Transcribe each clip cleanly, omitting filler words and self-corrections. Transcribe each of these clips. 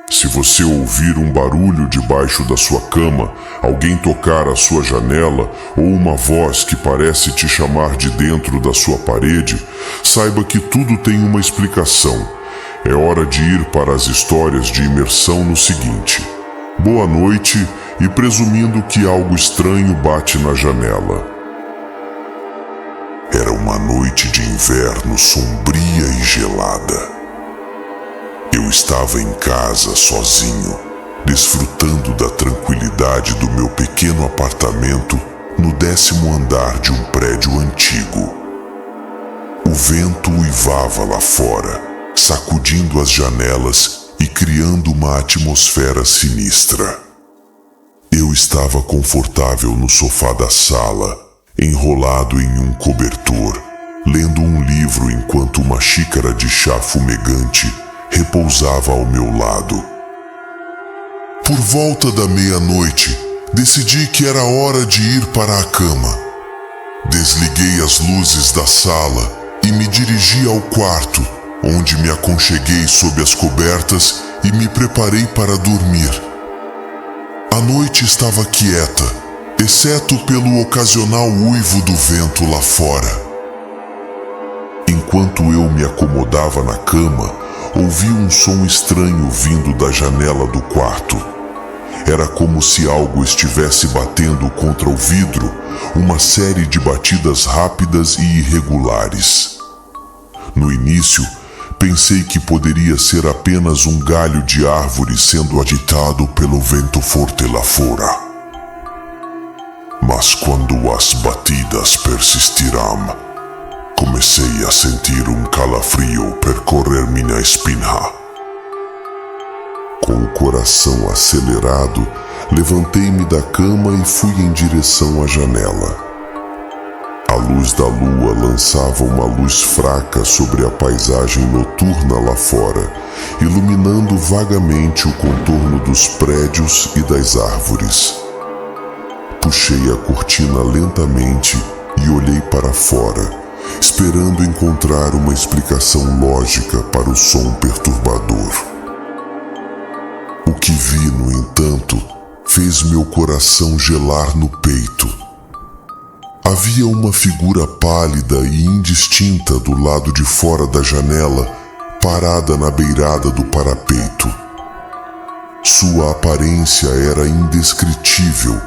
Se você ouvir um barulho debaixo da sua cama, alguém tocar a sua janela ou uma voz que parece te chamar de dentro da sua parede, saiba que tudo tem uma explicação. É hora de ir para as histórias de imersão no seguinte: boa noite e presumindo que algo estranho bate na janela. Era uma noite de inverno sombria e gelada. Eu estava em casa sozinho, desfrutando da tranquilidade do meu pequeno apartamento no 10º andar de um prédio antigo. O vento uivava lá fora, sacudindo as janelas e criando uma atmosfera sinistra. Eu estava confortável no sofá da sala, enrolado em um cobertor, lendo um livro enquanto uma xícara de chá fumegante repousava ao meu lado. Por volta da meia-noite, decidi que era hora de ir para a cama. Desliguei as luzes da sala e me dirigi ao quarto, onde me aconcheguei sob as cobertas e me preparei para dormir. A noite estava quieta, exceto pelo ocasional uivo do vento lá fora. Enquanto eu me acomodava na cama, ouvi um som estranho vindo da janela do quarto. Era como se algo estivesse batendo contra o vidro, uma série de batidas rápidas e irregulares. No início, pensei que poderia ser apenas um galho de árvore sendo agitado pelo vento forte lá fora. Mas quando as batidas persistiram, comecei a sentir um calafrio percorrer minha espinha. Com o coração acelerado, levantei-me da cama e fui em direção à janela. A luz da lua lançava uma luz fraca sobre a paisagem noturna lá fora, iluminando vagamente o contorno dos prédios e das árvores. Puxei a cortina lentamente e olhei para fora, esperando encontrar uma explicação lógica para o som perturbador. O que vi, no entanto, fez meu coração gelar no peito. Havia uma figura pálida e indistinta do lado de fora da janela, parada na beirada do parapeito. Sua aparência era indescritível,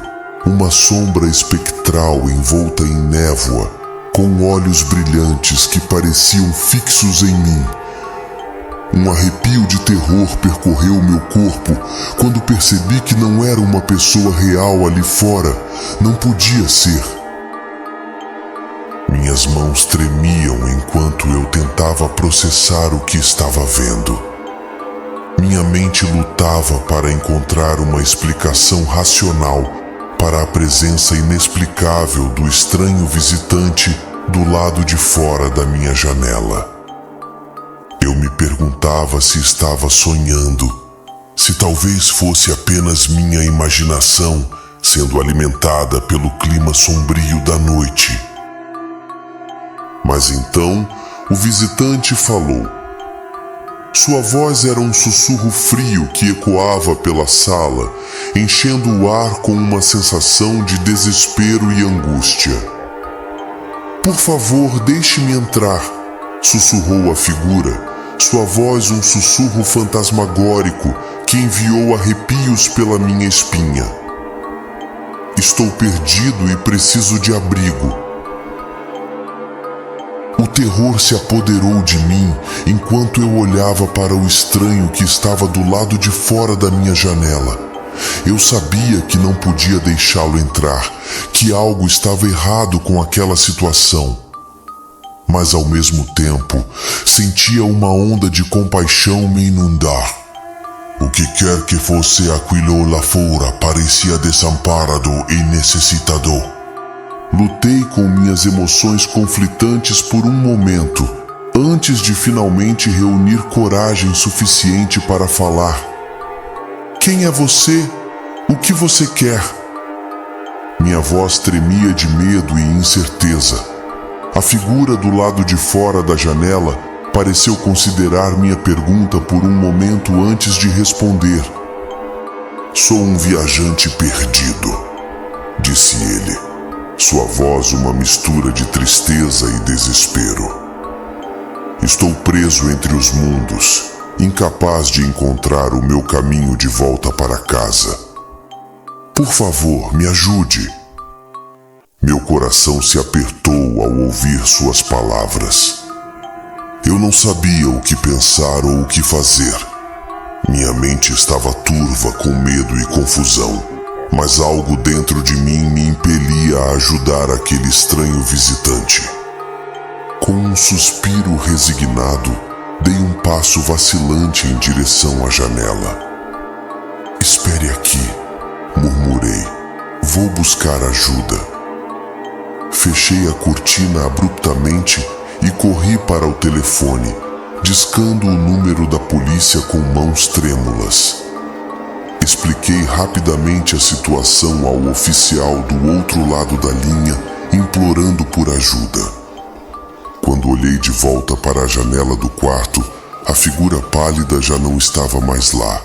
uma sombra espectral envolta em névoa, com olhos brilhantes que pareciam fixos em mim. Um arrepio de terror percorreu meu corpo quando percebi que não era uma pessoa real ali fora, não podia ser. Minhas mãos tremiam enquanto eu tentava processar o que estava vendo. Minha mente lutava para encontrar uma explicação racional para a presença inexplicável do estranho visitante do lado de fora da minha janela. Eu me perguntava se estava sonhando, se talvez fosse apenas minha imaginação sendo alimentada pelo clima sombrio da noite. Mas então o visitante falou. Sua voz era um sussurro frio que ecoava pela sala, enchendo o ar com uma sensação de desespero e angústia. Por favor, deixe-me entrar, sussurrou a figura, sua voz um sussurro fantasmagórico que enviou arrepios pela minha espinha. Estou perdido e preciso de abrigo. O terror se apoderou de mim enquanto eu olhava para o estranho que estava do lado de fora da minha janela. Eu sabia que não podia deixá-lo entrar, que algo estava errado com aquela situação. Mas ao mesmo tempo, sentia uma onda de compaixão me inundar. O que quer que fosse aquilo lá fora parecia desamparado e necessitado. Lutei com minhas emoções conflitantes por um momento, antes de finalmente reunir coragem suficiente para falar. Quem é você? O que você quer? Minha voz tremia de medo e incerteza. A figura do lado de fora da janela pareceu considerar minha pergunta por um momento antes de responder. "Sou um viajante perdido", disse ele, sua voz uma mistura de tristeza e desespero. "Estou preso entre os mundos, incapaz de encontrar o meu caminho de volta para casa. Por favor, me ajude." Meu coração se apertou ao ouvir suas palavras. Eu não sabia o que pensar ou o que fazer. Minha mente estava turva com medo e confusão, mas algo dentro de mim me impelia a ajudar aquele estranho visitante. Com um suspiro resignado, dei um passo vacilante em direção à janela. "Espere aqui", murmurei. "Vou buscar ajuda." Fechei a cortina abruptamente e corri para o telefone, discando o número da polícia com mãos trêmulas. Expliquei rapidamente a situação ao oficial do outro lado da linha, implorando por ajuda. Quando olhei de volta para a janela do quarto, a figura pálida já não estava mais lá.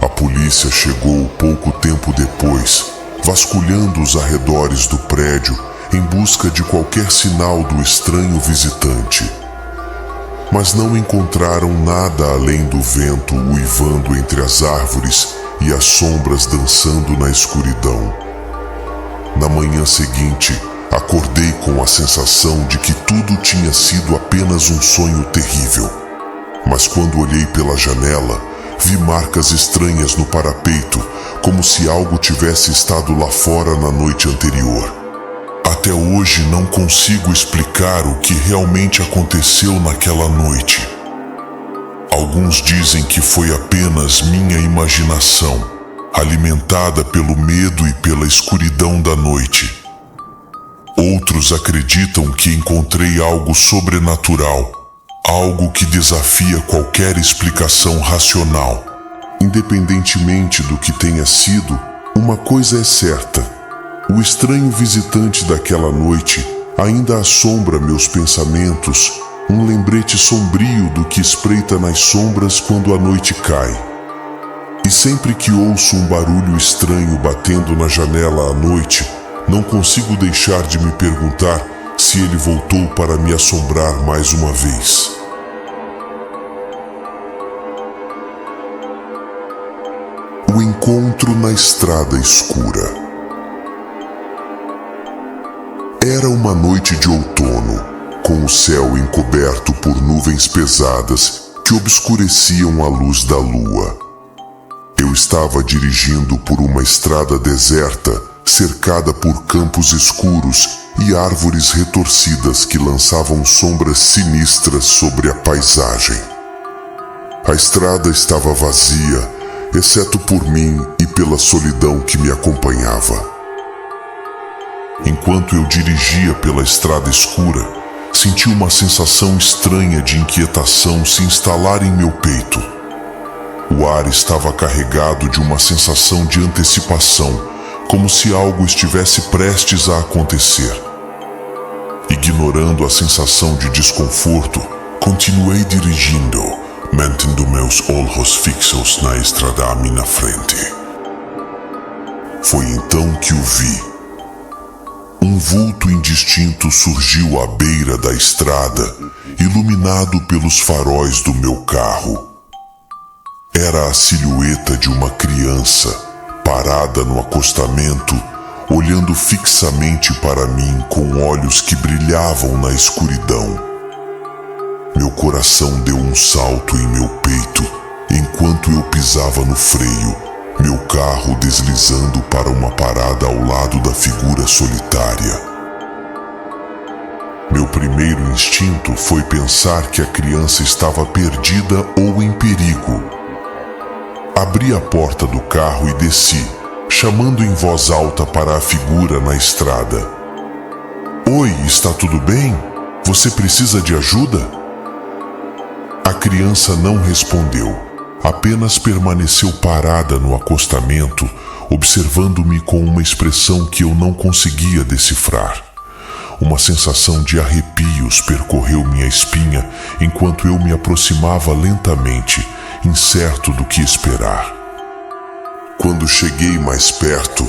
A polícia chegou pouco tempo depois, vasculhando os arredores do prédio em busca de qualquer sinal do estranho visitante. Mas não encontraram nada além do vento uivando entre as árvores e as sombras dançando na escuridão. Na manhã seguinte, acordei com a sensação de que tudo tinha sido apenas um sonho terrível. Mas quando olhei pela janela, vi marcas estranhas no parapeito, como se algo tivesse estado lá fora na noite anterior. Até hoje não consigo explicar o que realmente aconteceu naquela noite. Alguns dizem que foi apenas minha imaginação, alimentada pelo medo e pela escuridão da noite. Outros acreditam que encontrei algo sobrenatural, algo que desafia qualquer explicação racional. Independentemente do que tenha sido, uma coisa é certa: o estranho visitante daquela noite ainda assombra meus pensamentos, um lembrete sombrio do que espreita nas sombras quando a noite cai. E sempre que ouço um barulho estranho batendo na janela à noite, não consigo deixar de me perguntar se ele voltou para me assombrar mais uma vez. O encontro na estrada escura. Era uma noite de outono, com o céu encoberto por nuvens pesadas que obscureciam a luz da lua. Eu estava dirigindo por uma estrada deserta, cercada por campos escuros e árvores retorcidas que lançavam sombras sinistras sobre a paisagem. A estrada estava vazia, exceto por mim e pela solidão que me acompanhava. Enquanto eu dirigia pela estrada escura, senti uma sensação estranha de inquietação se instalar em meu peito. O ar estava carregado de uma sensação de antecipação, como se algo estivesse prestes a acontecer. Ignorando a sensação de desconforto, continuei dirigindo, mantendo meus olhos fixos na estrada à minha frente. Foi então que o vi. Um vulto indistinto surgiu à beira da estrada, iluminado pelos faróis do meu carro. Era a silhueta de uma criança, parada no acostamento, olhando fixamente para mim com olhos que brilhavam na escuridão. Meu coração deu um salto em meu peito, enquanto eu pisava no freio, meu carro deslizando para uma parada ao lado da figura solitária. Meu primeiro instinto foi pensar que a criança estava perdida ou em perigo. Abri a porta do carro e desci, chamando em voz alta para a figura na estrada. "Oi, está tudo bem? Você precisa de ajuda?" A criança não respondeu. Apenas permaneceu parada no acostamento, observando-me com uma expressão que eu não conseguia decifrar. Uma sensação de arrepios percorreu minha espinha enquanto eu me aproximava lentamente, incerto do que esperar. Quando cheguei mais perto,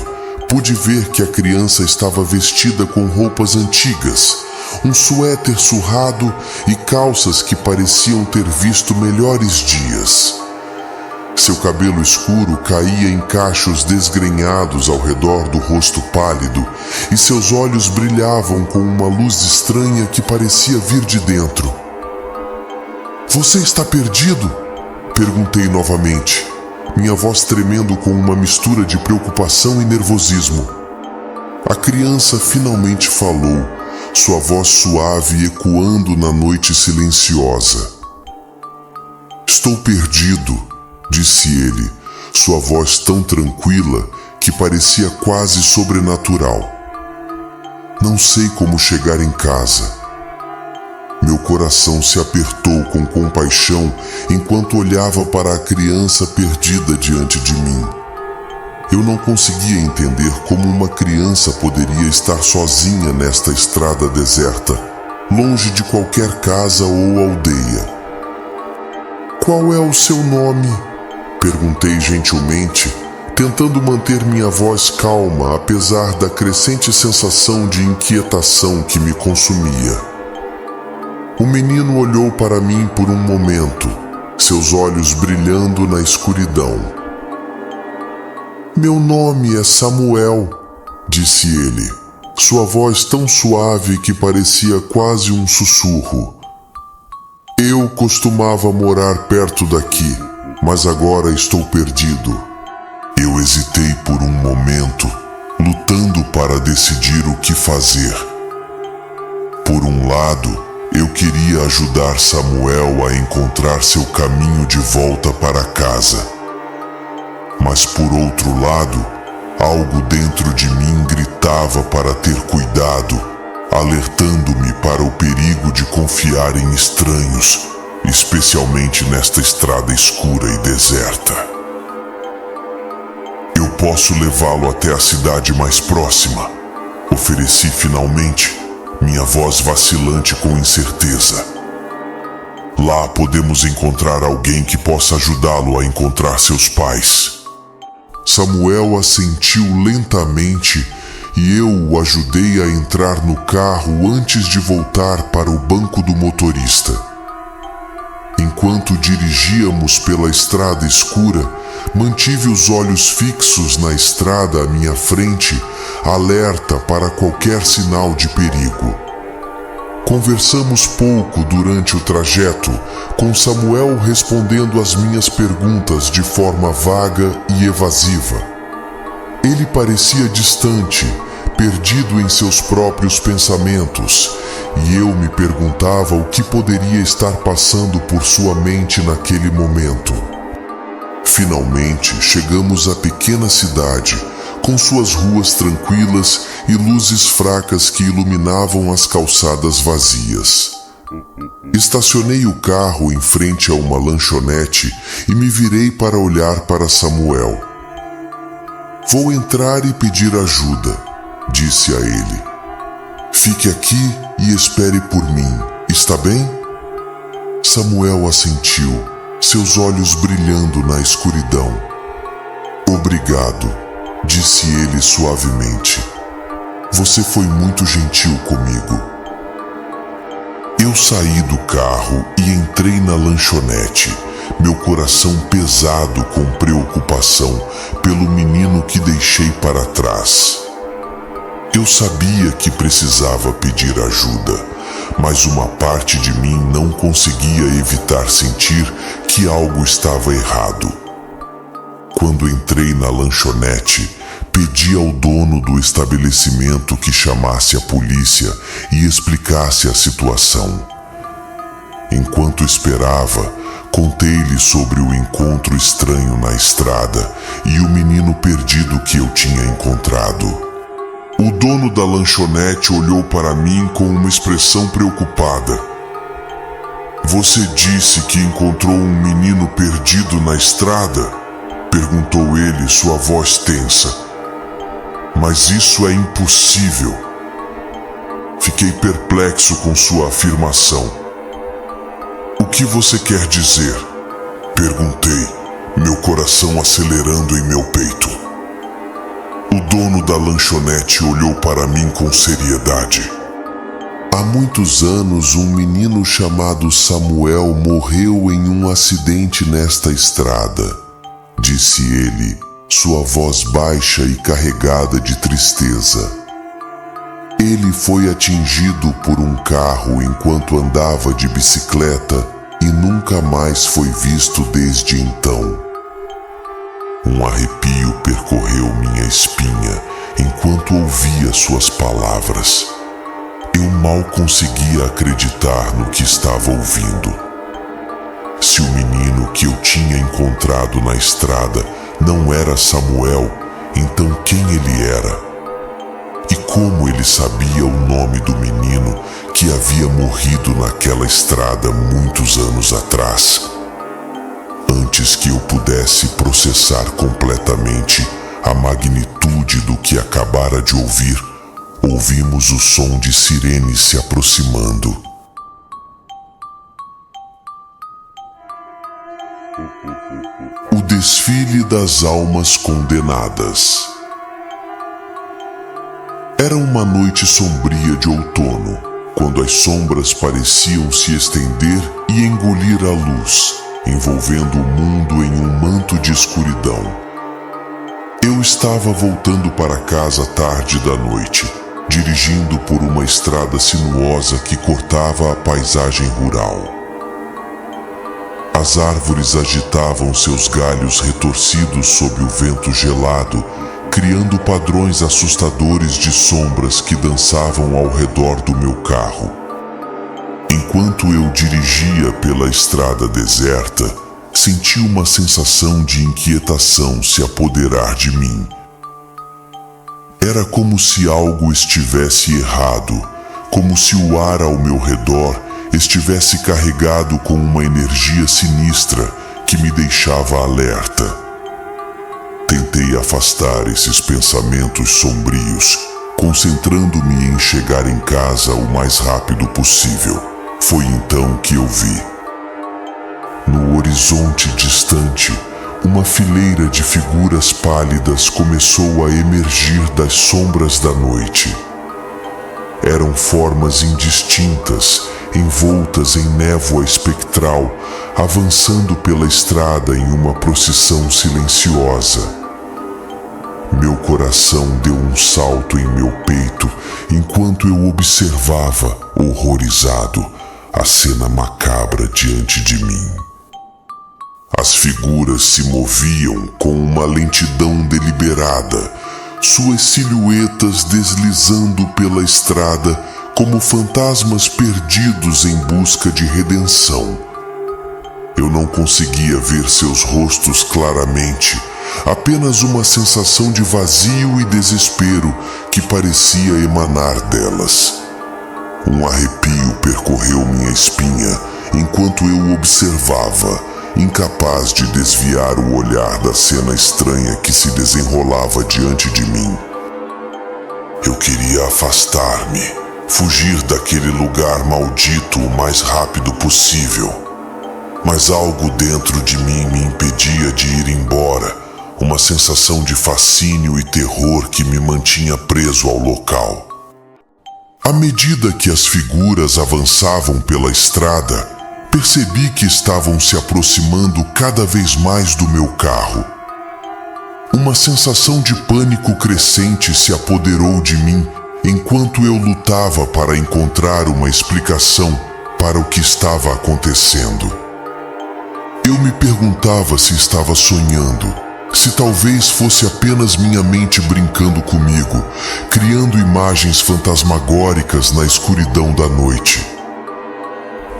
pude ver que a criança estava vestida com roupas antigas, um suéter surrado e calças que pareciam ter visto melhores dias. Seu cabelo escuro caía em cachos desgrenhados ao redor do rosto pálido e seus olhos brilhavam com uma luz estranha que parecia vir de dentro. "Você está perdido?" perguntei novamente, minha voz tremendo com uma mistura de preocupação e nervosismo. A criança finalmente falou, sua voz suave ecoando na noite silenciosa. "Estou perdido", disse ele, sua voz tão tranquila que parecia quase sobrenatural. "Não sei como chegar em casa." Meu coração se apertou com compaixão enquanto olhava para a criança perdida diante de mim. Eu não conseguia entender como uma criança poderia estar sozinha nesta estrada deserta, longe de qualquer casa ou aldeia. "Qual é o seu nome?" perguntei gentilmente, tentando manter minha voz calma apesar da crescente sensação de inquietação que me consumia. O menino olhou para mim por um momento, seus olhos brilhando na escuridão. "Meu nome é Samuel", disse ele, sua voz tão suave que parecia quase um sussurro. "Eu costumava morar perto daqui, mas agora estou perdido." Eu hesitei por um momento, lutando para decidir o que fazer. Por um lado, eu queria ajudar Samuel a encontrar seu caminho de volta para casa. Mas por outro lado, algo dentro de mim gritava para ter cuidado, alertando-me para o perigo de confiar em estranhos, especialmente nesta estrada escura e deserta. "Eu posso levá-lo até a cidade mais próxima", ofereci finalmente, minha voz vacilante com incerteza. "Lá podemos encontrar alguém que possa ajudá-lo a encontrar seus pais." Samuel assentiu lentamente e eu o ajudei a entrar no carro antes de voltar para o banco do motorista. Enquanto dirigíamos pela estrada escura, mantive os olhos fixos na estrada à minha frente, alerta para qualquer sinal de perigo. Conversamos pouco durante o trajeto, com Samuel respondendo às minhas perguntas de forma vaga e evasiva. Ele parecia distante, perdido em seus próprios pensamentos, e eu me perguntava o que poderia estar passando por sua mente naquele momento. Finalmente chegamos à pequena cidade, com suas ruas tranquilas e luzes fracas que iluminavam as calçadas vazias. Estacionei o carro em frente a uma lanchonete e me virei para olhar para Samuel. "Vou entrar e pedir ajuda", disse a ele. "Fique aqui e espere por mim, está bem?" Samuel assentiu, seus olhos brilhando na escuridão. "Obrigado", disse ele suavemente. "Você foi muito gentil comigo." Eu saí do carro e entrei na lanchonete, meu coração pesado com preocupação pelo menino que deixei para trás. Eu sabia que precisava pedir ajuda, mas uma parte de mim não conseguia evitar sentir que algo estava errado. Quando entrei na lanchonete, pedi ao dono do estabelecimento que chamasse a polícia e explicasse a situação. Enquanto esperava, contei-lhe sobre o encontro estranho na estrada e o menino perdido que eu tinha encontrado. O dono da lanchonete olhou para mim com uma expressão preocupada. "Você disse que encontrou um menino perdido na estrada?" Perguntou ele, sua voz tensa. Mas isso é impossível. Fiquei perplexo com sua afirmação. O que você quer dizer? Perguntei, meu coração acelerando em meu peito. O dono da lanchonete olhou para mim com seriedade. Há muitos anos, um menino chamado Samuel morreu em um acidente nesta estrada, disse ele, sua voz baixa e carregada de tristeza. Ele foi atingido por um carro enquanto andava de bicicleta e nunca mais foi visto desde então. Um arrepio percorreu minha espinha enquanto ouvia suas palavras. Eu mal conseguia acreditar no que estava ouvindo. Se o menino que eu tinha encontrado na estrada não era Samuel, então quem ele era? E como ele sabia o nome do menino que havia morrido naquela estrada muitos anos atrás? Antes que eu pudesse processar completamente a magnitude do que acabara de ouvir, ouvimos o som de sirenes se aproximando. O desfile das almas condenadas. Era uma noite sombria de outono, quando as sombras pareciam se estender e engolir a luz, envolvendo o mundo em um manto de escuridão. Eu estava voltando para casa tarde da noite, dirigindo por uma estrada sinuosa que cortava a paisagem rural. As árvores agitavam seus galhos retorcidos sob o vento gelado, criando padrões assustadores de sombras que dançavam ao redor do meu carro. Enquanto eu dirigia pela estrada deserta, senti uma sensação de inquietação se apoderar de mim. Era como se algo estivesse errado, como se o ar ao meu redor estivesse carregado com uma energia sinistra que me deixava alerta. Tentei afastar esses pensamentos sombrios, concentrando-me em chegar em casa o mais rápido possível. Foi então que eu vi. No horizonte distante, uma fileira de figuras pálidas começou a emergir das sombras da noite. Eram formas indistintas, envoltas em névoa espectral, avançando pela estrada em uma procissão silenciosa. Meu coração deu um salto em meu peito enquanto eu observava, horrorizado, a cena macabra diante de mim. As figuras se moviam com uma lentidão deliberada, suas silhuetas deslizando pela estrada como fantasmas perdidos em busca de redenção. Eu não conseguia ver seus rostos claramente, apenas uma sensação de vazio e desespero que parecia emanar delas. Um arrepio percorreu minha espinha enquanto eu observava, incapaz de desviar o olhar da cena estranha que se desenrolava diante de mim. Eu queria afastar-me, fugir daquele lugar maldito o mais rápido possível. Mas algo dentro de mim me impedia de ir embora, uma sensação de fascínio e terror que me mantinha preso ao local. À medida que as figuras avançavam pela estrada, percebi que estavam se aproximando cada vez mais do meu carro. Uma sensação de pânico crescente se apoderou de mim enquanto eu lutava para encontrar uma explicação para o que estava acontecendo. Eu me perguntava se estava sonhando, se talvez fosse apenas minha mente brincando comigo, criando imagens fantasmagóricas na escuridão da noite.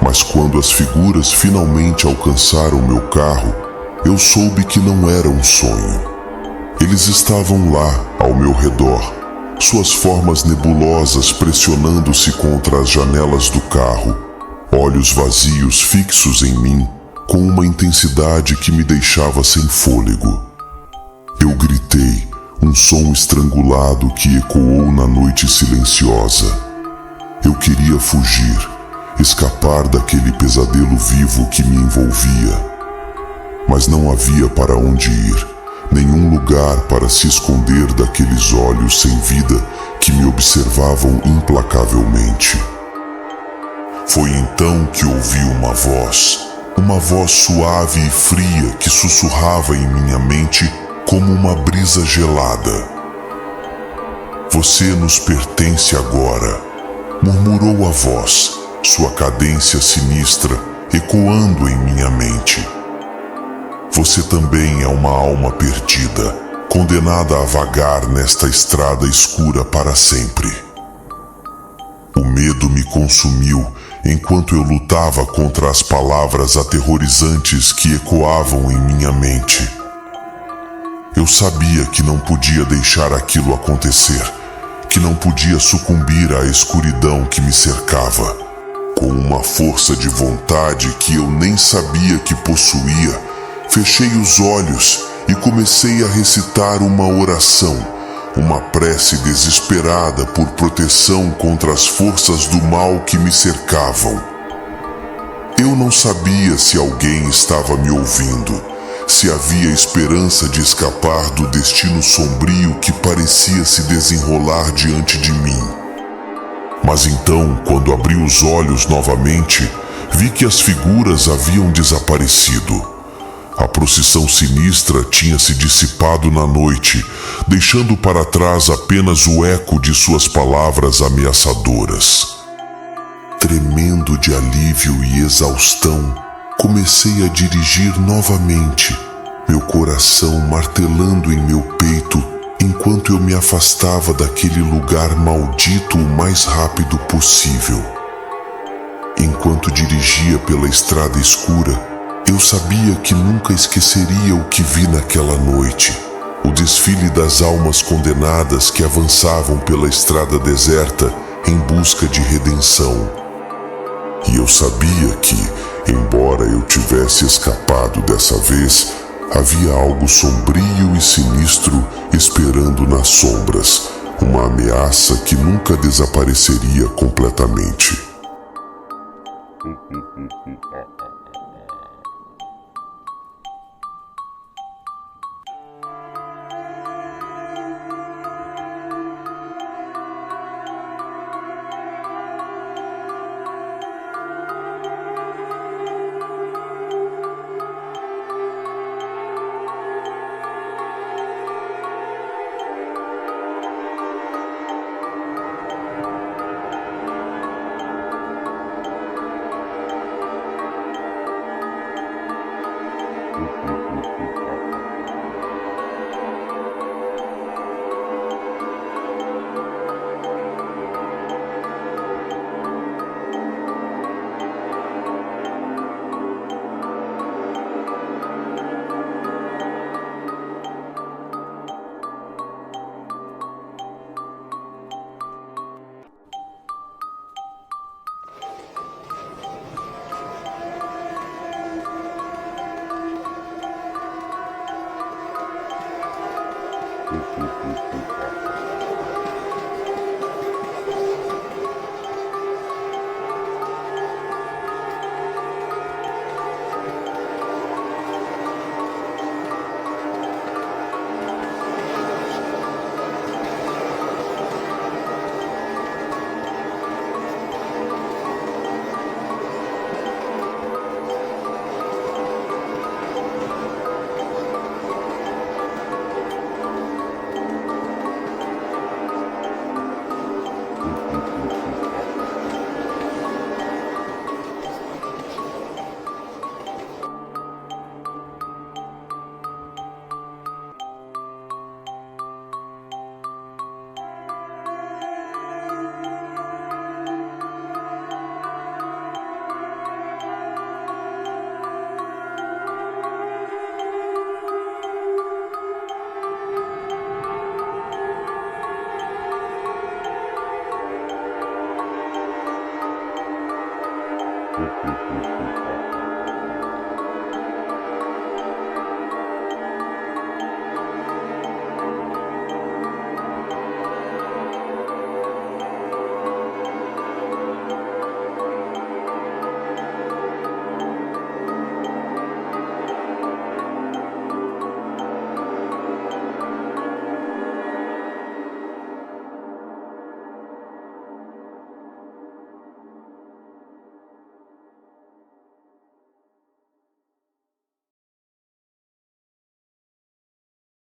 Mas quando as figuras finalmente alcançaram meu carro, eu soube que não era um sonho. Eles estavam lá, ao meu redor, suas formas nebulosas pressionando-se contra as janelas do carro, olhos vazios fixos em mim, com uma intensidade que me deixava sem fôlego. Eu gritei, um som estrangulado que ecoou na noite silenciosa. Eu queria fugir, escapar daquele pesadelo vivo que me envolvia. Mas não havia para onde ir, nenhum lugar para se esconder daqueles olhos sem vida que me observavam implacavelmente. Foi então que ouvi uma voz suave e fria que sussurrava em minha mente como uma brisa gelada. "Você nos pertence agora", murmurou a voz, sua cadência sinistra ecoando em minha mente. "Você também é uma alma perdida, condenada a vagar nesta estrada escura para sempre." O medo me consumiu enquanto eu lutava contra as palavras aterrorizantes que ecoavam em minha mente. Eu sabia que não podia deixar aquilo acontecer, que não podia sucumbir à escuridão que me cercava. Com uma força de vontade que eu nem sabia que possuía, fechei os olhos e comecei a recitar uma oração, uma prece desesperada por proteção contra as forças do mal que me cercavam. Eu não sabia se alguém estava me ouvindo, se havia esperança de escapar do destino sombrio que parecia se desenrolar diante de mim. Mas então, quando abri os olhos novamente, vi que as figuras haviam desaparecido. A procissão sinistra tinha se dissipado na noite, deixando para trás apenas o eco de suas palavras ameaçadoras. Tremendo de alívio e exaustão, comecei a dirigir novamente, meu coração martelando em meu peito enquanto eu me afastava daquele lugar maldito o mais rápido possível. Enquanto dirigia pela estrada escura, eu sabia que nunca esqueceria o que vi naquela noite, o desfile das almas condenadas que avançavam pela estrada deserta em busca de redenção. E eu sabia que, embora eu tivesse escapado dessa vez, havia algo sombrio e sinistro esperando nas sombras, uma ameaça que nunca desapareceria completamente.